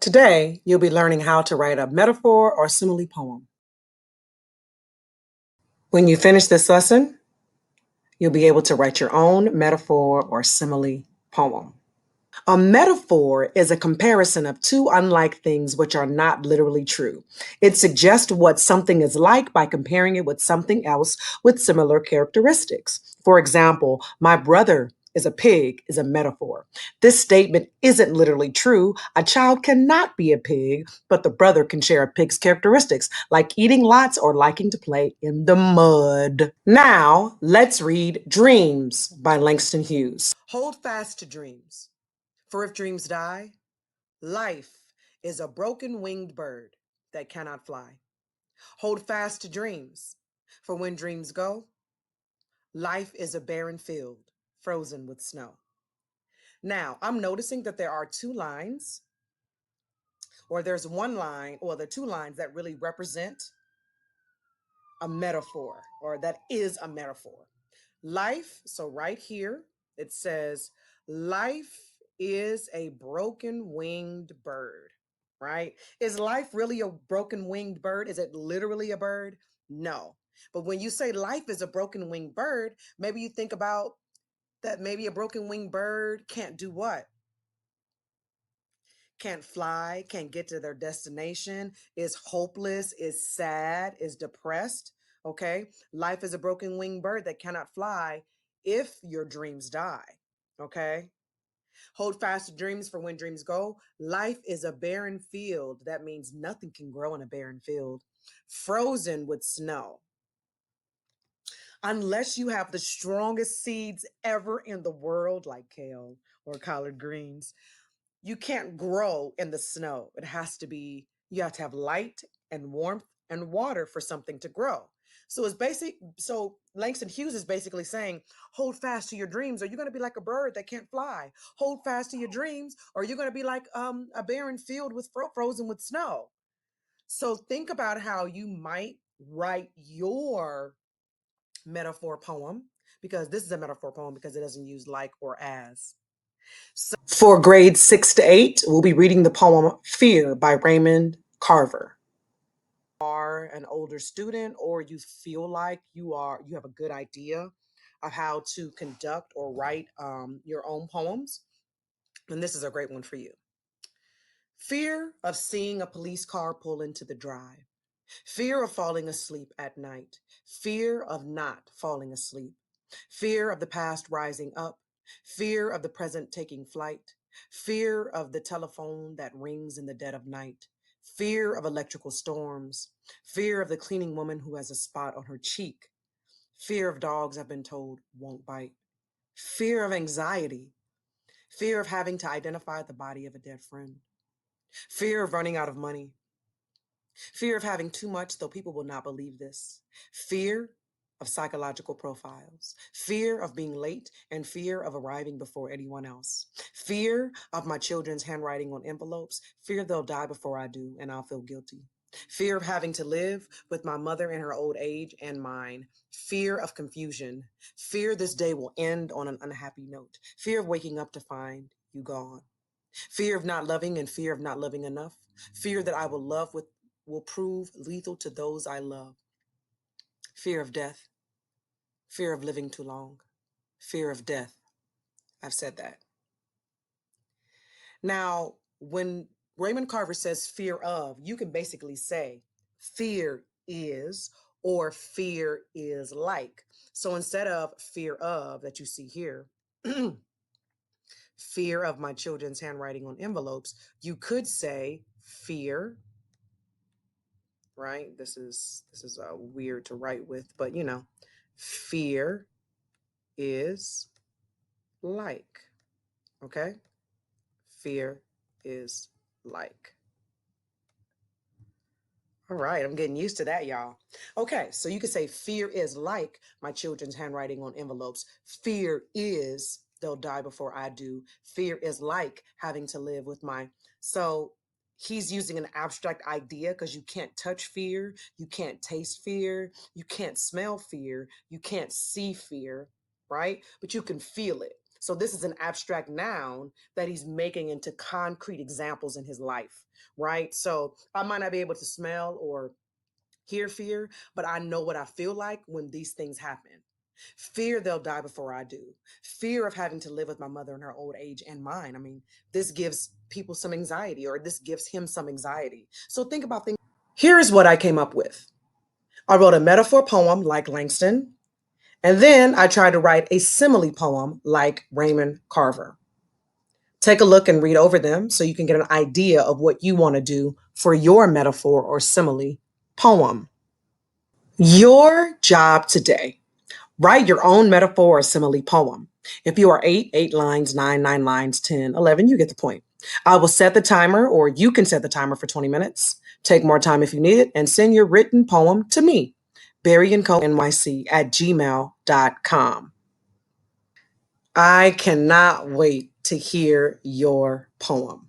Today, you'll be learning how to write a metaphor or simile poem. When you finish this lesson, you'll be able to write your own metaphor or simile poem. A metaphor is a comparison of two unlike things which are not literally true. It suggests what something is like by comparing it with something else with similar characteristics. For example, my brother is a pig is a metaphor. This statement isn't literally true. A child cannot be a pig, but the brother can share a pig's characteristics, like eating lots or liking to play in the mud. Now, let's read Dreams by Langston Hughes. Hold fast to dreams. For if dreams die, life is a broken winged bird that cannot fly. Hold fast to dreams, for when dreams go, life is a barren field frozen with snow. Now, I'm noticing that there are two lines, or there's one line, or the two lines that really represent a metaphor, or that is a metaphor. Life, so right here, it says, life is a broken winged bird, right? Is life really a broken winged bird? Is it literally a bird? No. But when you say life is a broken winged bird, maybe you think about that maybe a broken winged bird can't do what? Can't fly, can't get to their destination, is hopeless, is sad, is depressed. Okay. Life is a broken winged bird that cannot fly if your dreams die. Okay. Hold fast to dreams, for when dreams go, life is a barren field. That means nothing can grow in a barren field, frozen with snow. Unless you have the strongest seeds ever in the world, like kale or collard greens, you can't grow in the snow. You have to have light and warmth and water for something to grow. So Langston Hughes is basically saying, hold fast to your dreams, or you're going to be like a bird that can't fly. Hold fast to your dreams, or you're going to be like a barren field with frozen with snow. So think about how you might write your metaphor poem, because this is a metaphor poem because it doesn't use like or as. For grades 6 to 8, we'll be reading the poem Fear by Raymond Carver. Are an older student, or you feel like you have a good idea of how to conduct or write your own poems, then this is a great one for you. Fear of seeing a police car pull into the drive. Fear of falling asleep at night. Fear of not falling asleep. Fear of the past rising up. Fear of the present taking flight. Fear of the telephone that rings in the dead of night. Fear of electrical storms. Fear of the cleaning woman who has a spot on her cheek. Fear of dogs I've been told won't bite. Fear of anxiety. Fear of having to identify the body of a dead friend. Fear of running out of money. Fear of having too much, though people will not believe this. Fear of psychological profiles. Fear of being late, and fear of arriving before anyone else. Fear of my children's handwriting on envelopes. Fear they'll die before I do, and I'll feel guilty. Fear of having to live with my mother in her old age and mine. Fear of confusion. Fear this day will end on an unhappy note. Fear of waking up to find you gone. Fear of not loving and fear of not loving enough. Fear that I will prove lethal to those I love. Fear of death. Fear of living too long. Fear of death. I've said that. Now, when Raymond Carver says fear of, you can basically say fear is, or fear is like. So instead of fear of that you see here, fear of my children's handwriting on envelopes, you could say fear, right? This is weird to write with, but fear is like. Okay? Fear is like. All right, I'm getting used to that, y'all. Okay, so you could say fear is like my children's handwriting on envelopes. Fear is they'll die before I do. Fear is like having to live with my. So he's using an abstract idea because you can't touch fear, you can't taste fear, you can't smell fear, you can't see fear, right? But you can feel it. So this is an abstract noun that he's making into concrete examples in his life, right? So I might not be able to smell or hear fear, but I know what I feel like when these things happen. Fear they'll die before I do. Fear of having to live with my mother in her old age and mine. I mean, this gives people some anxiety, or this gives him some anxiety. So think about things. Here's what I came up with. I wrote a metaphor poem like Langston, and then I tried to write a simile poem like Raymond Carver. Take a look and read over them so you can get an idea of what you want to do for your metaphor or simile poem. Your job today: write your own metaphor or simile poem. If you are 8 lines, 9 lines, 10, 11, you get the point. I will set the timer, or you can set the timer for 20 minutes. Take more time if you need it, and send your written poem to me, berryandcoNYC@gmail.com. I cannot wait to hear your poem.